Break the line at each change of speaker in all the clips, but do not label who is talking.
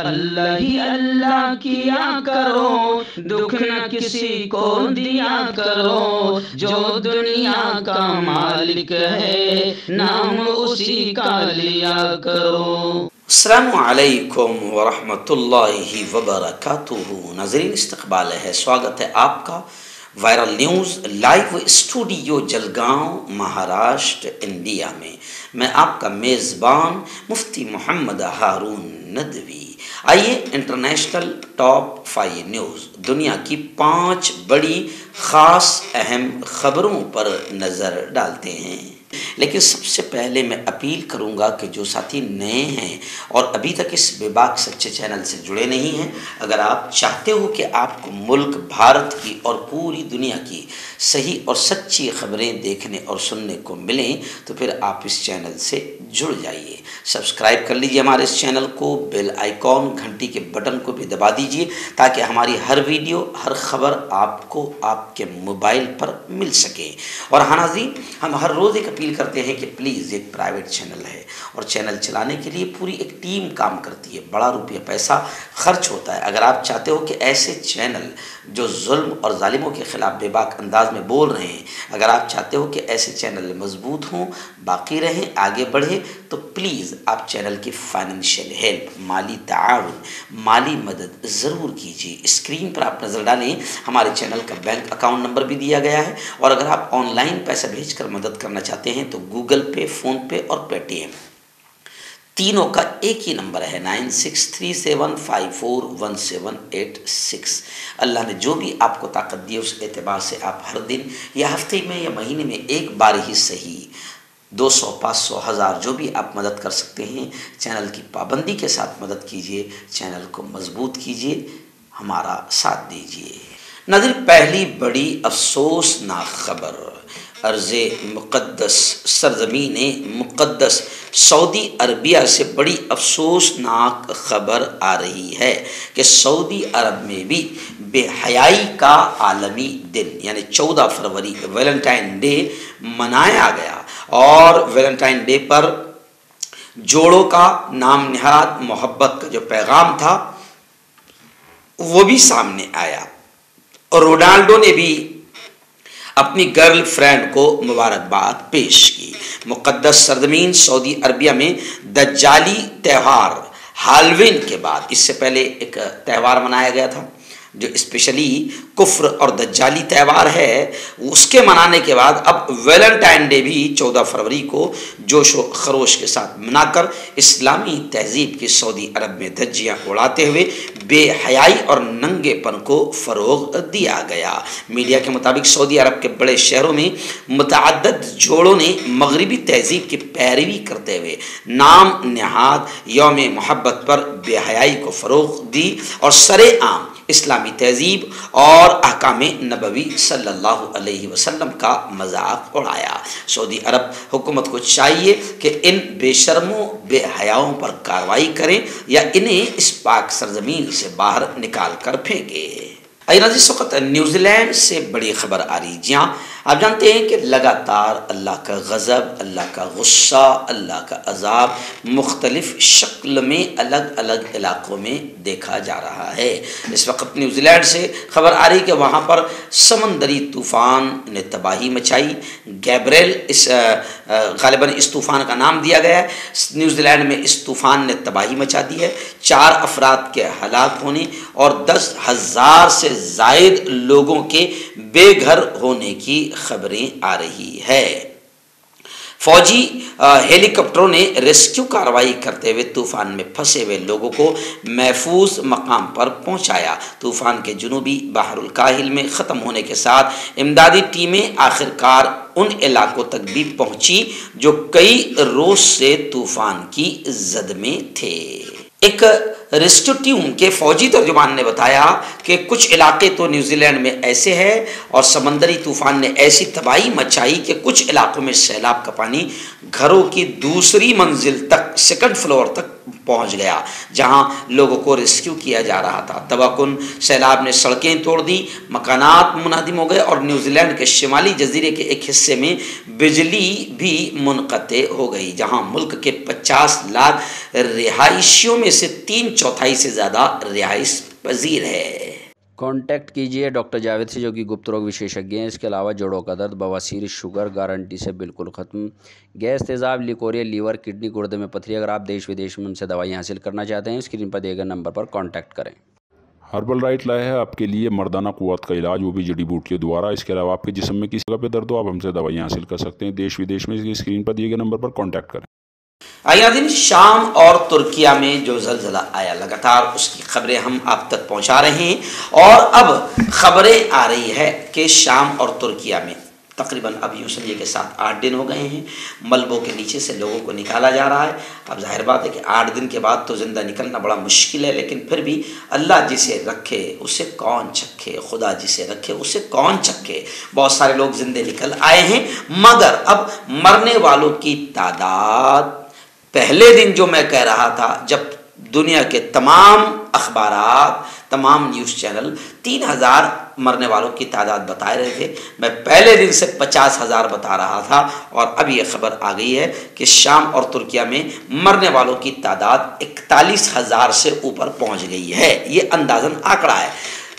اللہ ہی اللہ کیا کرو، دکھ نہ کسی کو دیا کرو، جو دنیا کا مالک ہے نام اسی کا لیا کرو۔
السلام علیکم ورحمۃ اللہ وبرکاتہ۔ ناظرین، استقبال ہے، سواگت ہے آپ کا viral news live studio Jalgaon, Maharashtra, India میں۔ میں آپ کا میزبان مفتی محمد ہارون ندوی۔ آئیے انٹرنیشنل ٹاپ 5 نیوز، دنیا کی 5 بڑی خاص اہم خبروں پر نظر ڈالتے ہیں۔ لیکن سب سے پہلے میں اپیل کروں گا کہ جو ساتھی نئے ہیں اور ابھی تک اس بے باک سچے چینل سے جڑے نہیں ہیں، اگر آپ چاہتے ہو کہ آپ کو ملک بھارت کی اور پوری دنیا کی صحیح اور سچی خبریں دیکھنے اور سننے کو ملیں تو پھر آپ اس چینل سے جڑ جائیے۔ سبسکرائب کر لیجیے ہمارے اس چینل کو، بیل آئیکن گھنٹی کے بٹن کو بھی دبا دیجیے تاکہ ہماری ہر ویڈیو، ہر خبر آپ کو آپ کے موبائل پر مل سکے۔ اور ہاں ناظرین، ہم ہر روز ایک اپیل کرتے ہیں کہ پلیز، ایک پرائیویٹ چینل ہے اور چینل چلانے کے لیے پوری ایک ٹیم کام کرتی ہے، بڑا روپیہ پیسہ خرچ ہوتا ہے۔ اگر آپ چاہتے ہو کہ ایسے چینل جو ظلم اور ظالموں کے خلاف بے باک انداز میں بول رہے ہیں، اگر آپ چاہتے ہو کہ ایسے چینل مضبوط ہوں، باقی رہیں، آگے بڑھیں، تو پلیز آپ چینل کی فائنینشیل ہیلپ، مالی تعاون، مالی مدد ضرور کیجیے۔ اسکرین پر آپ نظر ڈالیں، ہمارے چینل کا بینک اکاؤنٹ نمبر بھی دیا گیا ہے، اور اگر آپ آن لائن پیسہ بھیج کر مدد کرنا چاہتے ہیں تو گوگل پے، فون پے اور پے ٹی ایم، تینوں کا ایک ہی نمبر ہے 9637541786۔ اللہ نے جو بھی آپ کو طاقت دی اس اعتبار سے آپ ہر دن یا ہفتے میں یا مہینے میں ایک بار ہی صحیح 200، 500، 1000 جو بھی آپ مدد کر سکتے ہیں، چینل کی پابندی کے ساتھ مدد کیجیے، چینل کو مضبوط کیجیے، ہمارا ساتھ دیجیے۔ ناظرین، پہلی بڑی افسوسناک خبر، ارض مقدس، سرزمین مقدس سعودی عربیہ سے بڑی افسوسناک خبر آ رہی ہے کہ سعودی عرب میں بھی بے حیائی کا عالمی دن یعنی 14 فروری ویلنٹائن ڈے منایا گیا، اور ویلنٹائن ڈے پر جوڑوں کا نام نہاد محبت کا جو پیغام تھا وہ بھی سامنے آیا، اور رونالڈو نے بھی اپنی گرل فرینڈ کو مبارکباد پیش کی۔ مقدس سرزمین سعودی عربیہ میں دجالی تہوار ہالوین کے بعد، اس سے پہلے ایک تہوار منایا گیا تھا جو اسپیشلی کفر اور دجالی تہوار ہے، اس کے منانے کے بعد اب ویلنٹائن ڈے بھی 14 فروری کو جوش و خروش کے ساتھ منا کر اسلامی تہذیب کی سعودی عرب میں دھجیاں اڑاتے ہوئے بے حیائی اور ننگے پن کو فروغ دیا گیا۔ میڈیا کے مطابق سعودی عرب کے بڑے شہروں میں متعدد جوڑوں نے مغربی تہذیب کی پیروی کرتے ہوئے نام نہاد یوم محبت پر بے حیائی کو فروغ دی اور سرے عام اسلامی تہذیب اور احکام نبوی صلی اللہ علیہ وسلم کا مذاق اڑایا۔ سعودی عرب حکومت کو چاہیے کہ ان بے شرموں، بے حیاؤں پر کارروائی کریں یا انہیں اس پاک سرزمین سے باہر نکال کر پھینکے۔ اس وقت نیوزی لینڈ سے بڑی خبر آ رہی، جہاں آپ جانتے ہیں کہ لگاتار اللہ کا غضب، اللہ کا غصہ، اللہ کا عذاب مختلف شکل میں الگ الگ علاقوں میں دیکھا جا رہا ہے۔ اس وقت نیوزی لینڈ سے خبر آ رہی کہ وہاں پر سمندری طوفان نے تباہی مچائی۔ گیبریل غالباً اس طوفان کا نام دیا گیا ہے۔ نیوزی لینڈ میں اس طوفان نے تباہی مچا دی ہے، 4 افراد کے ہلاک ہونے اور 10,000 سے زائد لوگوں کے بے گھر ہونے کی خبریں آ رہی ہے۔ فوجی ہیلی کاپٹروں نے ریسکیو کارروائی کرتے ہوئے طوفان میں پھنسے ہوئے لوگوں کو محفوظ مقام پر پہنچایا۔ طوفان کے جنوبی بحر الکاہل میں ختم ہونے کے ساتھ امدادی ٹیمیں آخرکار ان علاقوں تک بھی پہنچی جو کئی روز سے طوفان کی زد میں تھے۔ ایک ریسکیو ٹیم کے فوجی ترجمان نے بتایا کہ کچھ علاقے تو نیوزی لینڈ میں ایسے ہیں اور سمندری طوفان نے ایسی تباہی مچائی کہ کچھ علاقوں میں سیلاب کا پانی گھروں کی دوسری منزل تک، 2nd فلور تک پہنچ گیا جہاں لوگوں کو ریسکیو کیا جا رہا تھا۔ تباہ کن سیلاب نے سڑکیں توڑ دی، مکانات منہدم ہو گئے اور نیوزی لینڈ کے شمالی جزیرے کے ایک حصے میں بجلی بھی منقطع ہو گئی، جہاں ملک کے 50 لاکھ رہائشیوں میں سے 3 1/4 سے زیادہ رہائش پذیر ہے۔
کانٹیکٹ کیجیے ڈاکٹر جاوید سے جو کہ گپت روگ وشیشجی ہیں۔ اس کے علاوہ جوڑوں کا درد، بواسیر، شوگر گارنٹی سے بالکل ختم، گیس، تیزاب، لیکوریا، لیور، کڈنی، گردے میں پتھری۔ اگر آپ دیش ودیش میں ان سے دوائیں حاصل کرنا چاہتے ہیں اسکرین پر دیے گئے نمبر پر کانٹیکٹ کریں۔
ہربل رائٹ لائے ہے آپ کے لیے مردانہ قوت کا علاج، وہ بھی جڑی بوٹیوں دوارا۔ اس کے علاوہ آپ کے جسم میں کسی جگہ پہ درد ہو آپ ہم سے دوائیں حاصل کر سکتے ہیں دیش ودیش میں، اسکرین پر دیے گئے نمبر پر کانٹیکٹ کریں۔
آیا دن شام اور ترکیہ میں جو زلزلہ آیا لگاتار اس کی خبریں ہم آپ تک پہنچا رہے ہیں، اور اب خبریں آ رہی ہے کہ شام اور ترکیہ میں تقریباً اب یوں سمجھیے کہ 7-8 دن ہو گئے ہیں ملبوں کے نیچے سے لوگوں کو نکالا جا رہا ہے۔ اب ظاہر بات ہے کہ 8 دن کے بعد تو زندہ نکلنا بڑا مشکل ہے، لیکن پھر بھی اللہ جسے رکھے اسے کون چکھے، خدا جسے رکھے اسے کون چکھے۔ بہت سارے لوگ زندے نکل آئے ہیں، مگر اب مرنے والوں کی تعداد پہلے دن جو میں کہہ رہا تھا جب دنیا کے تمام اخبارات، تمام نیوز چینل 3000 مرنے والوں کی تعداد بتا رہے تھے، میں پہلے دن سے 50,000 بتا رہا تھا، اور اب یہ خبر آ گئی ہے کہ شام اور ترکیہ میں مرنے والوں کی تعداد 41,000 سے اوپر پہنچ گئی ہے۔ یہ اندازاً آنکڑا ہے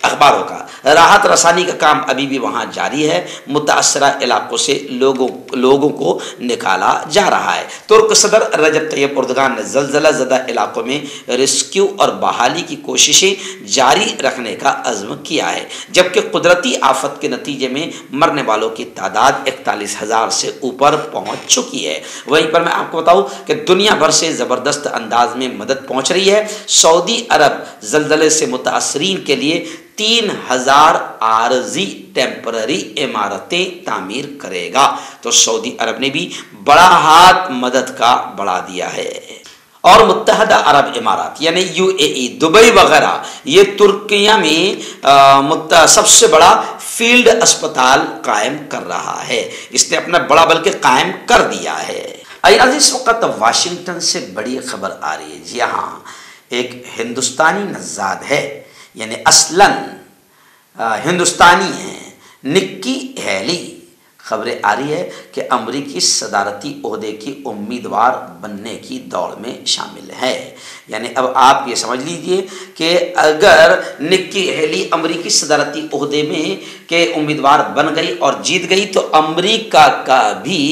اخباروں کا۔ راحت رسانی کا کام ابھی بھی وہاں جاری ہے، متاثرہ علاقوں سے لوگوں کو نکالا جا رہا ہے۔ ترک صدر رجب طیب اردگان نے زلزلہ زدہ علاقوں میں ریسکیو اور بحالی کی کوششیں جاری رکھنے کا عزم کیا ہے، جبکہ قدرتی آفت کے نتیجے میں مرنے والوں کی تعداد 41,000 سے اوپر پہنچ چکی ہے۔ وہیں پر میں آپ کو بتاؤں کہ دنیا بھر سے زبردست انداز میں مدد پہنچ رہی ہے۔ سعودی عرب زلزلے سے متاثرین کے لیے 3000 عارضی ٹیمپرری عمارتیں تعمیر کرے گا، تو سعودی عرب نے بھی بڑا ہاتھ مدد کا بڑھا دیا ہے۔ اور متحدہ عرب امارات یعنی UAE، دبئی وغیرہ یہ ترکیہ میں سب سے بڑا فیلڈ اسپتال قائم کر رہا ہے، اس نے اپنا بڑا بلکہ قائم کر دیا ہے۔ اس وقت واشنگٹن سے بڑی خبر آ رہی ہے، جی ہاں، ایک ہندوستانی نژاد ہے، یعنی اصلاً ہندوستانی ہیں، نکی ہیلی۔ خبریں آ رہی ہے کہ امریکی صدارتی عہدے کی امیدوار بننے کی دوڑ میں شامل ہے۔ یعنی اب آپ یہ سمجھ لیجئے کہ اگر نکی ہیلی امریکی صدارتی عہدے میں کے امیدوار بن گئی اور جیت گئی تو امریکہ کا بھی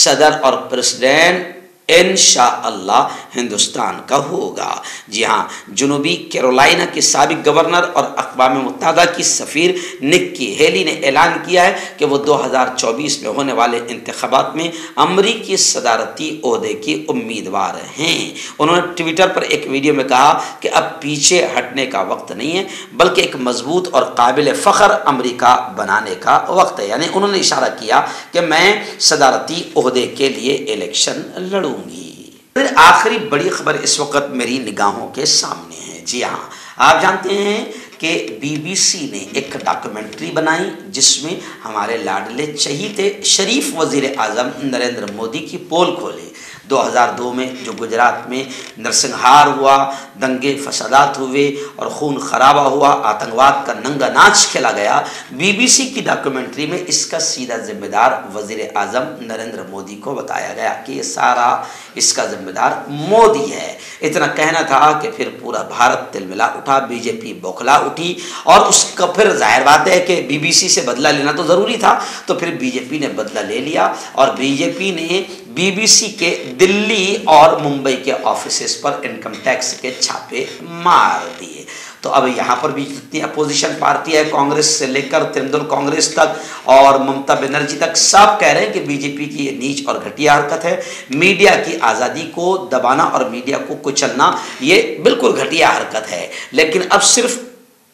صدر اور پریزیڈنٹ انشاءاللہ ہندوستان کا ہوگا۔ جی ہاں، جنوبی کیرولائنا کے سابق گورنر اور اقوام متحدہ کی سفیر نکی ہیلی نے اعلان کیا ہے کہ وہ 2024 میں ہونے والے انتخابات میں امریکی صدارتی عہدے کی امیدوار ہیں۔ انہوں نے ٹویٹر پر ایک ویڈیو میں کہا کہ اب پیچھے ہٹنے کا وقت نہیں ہے، بلکہ ایک مضبوط اور قابل فخر امریکہ بنانے کا وقت ہے۔ یعنی انہوں نے اشارہ کیا کہ میں صدارتی عہدے کے لیے الیکشن لڑوں گی۔ پھر آخری بڑی خبر اس وقت میری نگاہوں کے سامنے ہے۔ جی ہاں، آپ جانتے ہیں کہ BBC نے ایک ڈاکومنٹری بنائی جس میں ہمارے لاڈلے چہیتے شریف وزیر اعظم نریندر مودی کی پول کھولے۔ 2002 میں جو گجرات میں نرسنہار ہوا، دنگے فسادات ہوئے اور خون خرابہ ہوا، آتنکواد کا ننگا ناچ کھیلا گیا، BBC کی ڈاکومنٹری میں اس کا سیدھا ذمہ دار وزیر اعظم نریندر مودی کو بتایا گیا کہ یہ سارا اس کا ذمہ دار مودی ہے۔ اتنا کہنا تھا کہ پھر پورا بھارت تلملا اٹھا، BJP بوکھلا اٹھی، اور اس کا پھر ظاہر بات ہے کہ BBC سے بدلہ لینا تو ضروری تھا، تو پھر BJP نے بدلہ لے لیا اور BJP نے BBC کے دلی اور ممبئی کے آفیسز پر انکم ٹیکس کے چھاپے مار دیے۔ تو اب یہاں پر بھی جتنی اپوزیشن پارٹی ہے، کانگریس سے لے کر ترنمول کانگریس تک اور ممتا بنرجی تک، سب کہہ رہے ہیں کہ BJP کی یہ نیچ اور گھٹیا حرکت ہے۔ میڈیا کی آزادی کو دبانا اور میڈیا کو کچلنا یہ بالکل گھٹیا حرکت ہے، لیکن اب صرف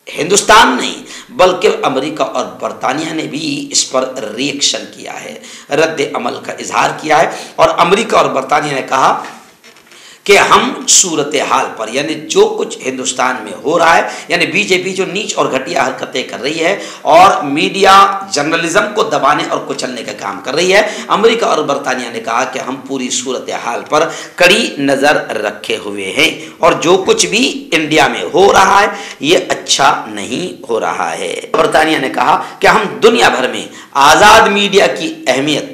ہندوستان نہیں بلکہ امریکہ اور برطانیہ نے بھی اس پر ری ایکشن کیا ہے، رد عمل کا اظہار کیا ہے، اور امریکہ اور برطانیہ نے کہا کہ ہم صورتحال پر، یعنی جو کچھ ہندوستان میں ہو رہا ہے، یعنی BJP جو نیچ اور گھٹیا حرکتیں کر رہی ہے اور میڈیا جرنلزم کو دبانے اور کچلنے کا کام کر رہی ہے، امریکہ اور برطانیہ نے کہا کہ ہم پوری صورتحال پر کڑی نظر رکھے ہوئے ہیں، اور جو کچھ بھی انڈیا میں ہو رہا ہے یہ اچھا نہیں ہو رہا ہے۔ برطانیہ نے کہا کہ ہم دنیا بھر میں آزاد میڈیا کی اہمیت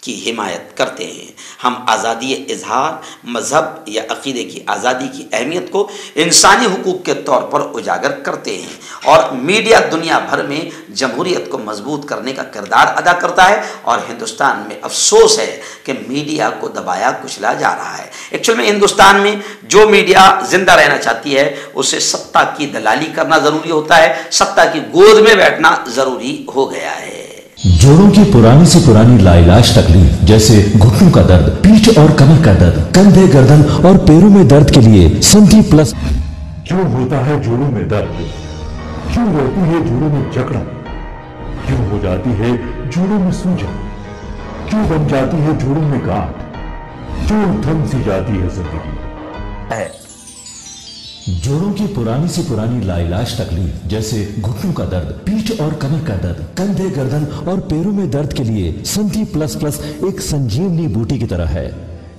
کی حمایت کرتے ہیں، ہم آزادی اظہار، مذہب یا عقیدے کی آزادی کی اہمیت کو انسانی حقوق کے طور پر اجاگر کرتے ہیں، اور میڈیا دنیا بھر میں جمہوریت کو مضبوط کرنے کا کردار ادا کرتا ہے، اور ہندوستان میں افسوس ہے کہ میڈیا کو دبایا کچلا جا رہا ہے۔ ایکچوئل میں ہندوستان میں جو میڈیا زندہ رہنا چاہتی ہے اسے سطح کی دلالی کرنا ضروری ہوتا ہے، سطح کی گود میں بیٹھنا ضروری ہو گیا ہے۔
جوڑوں کی پرانی سے پرانی لاعلاج تکلیف جیسے گھٹنوں کا درد، پیٹھ اور کمر کا درد، کندھے، گردن اور پیروں میں درد کے لیے سنٹی پلس۔
کیوں ہوتا ہے جوڑوں میں درد؟ کیوں رہتی ہے جوڑوں میں جکڑن؟ کیوں ہو جاتی ہے جوڑوں میں سوجن؟ کیوں بن جاتی ہے جوڑوں میں گاٹھ؟ کیوں تھم سی جاتی ہے زندگی؟
جوڑوں کی پرانی سے پرانی لاعلاج تکلیف جیسے گھٹنوں کا درد، پیٹھ اور کمر کا درد، کندھے، گردن اور پیروں میں درد کے لیے سنٹی پلس پلس ایک سنجیونی بوٹی کی طرح ہے،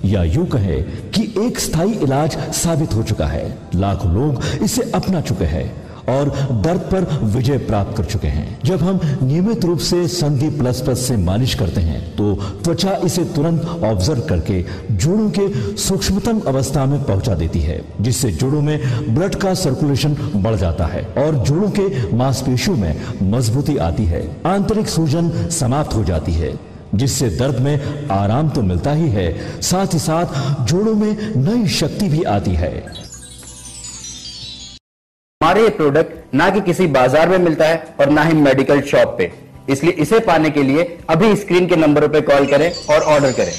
یا یوں کہے کہ ایک ستھائی علاج ثابت ہو چکا ہے۔ لاکھوں لوگ اسے اپنا چکے ہیں اور درد پر وجے پراپت کر چکے ہیں۔ جب ہم نیمت روپ سے سنٹی پلس پلس سے مالش کرتے ہیں تو توچا اسے ترنت آبزرو کر کے جوڑوں کے سوکشمتم اوستھا میں پہنچا دیتی ہے، جس سے جوڑوں میں بلڈ کا سرکولیشن بڑھ جاتا ہے اور جوڑوں کے ماس پیشیوں میں مضبوطی آتی ہے، آنترک سوجن سماپت ہو جاتی ہے، جس سے درد میں آرام تو ملتا ہی ہے، ساتھ ہی ساتھ جوڑوں میں نئی شکتی بھی آتی ہے۔
ہمارے یہ پروڈکٹ نہ کہ کسی بازار میں ملتا ہے اور نہ ہی میڈیکل شاپ پہ، اس لیے اسے پانے کے لیے ابھی اسکرین کے نمبروں پہ کال کریں اور آرڈر کریں۔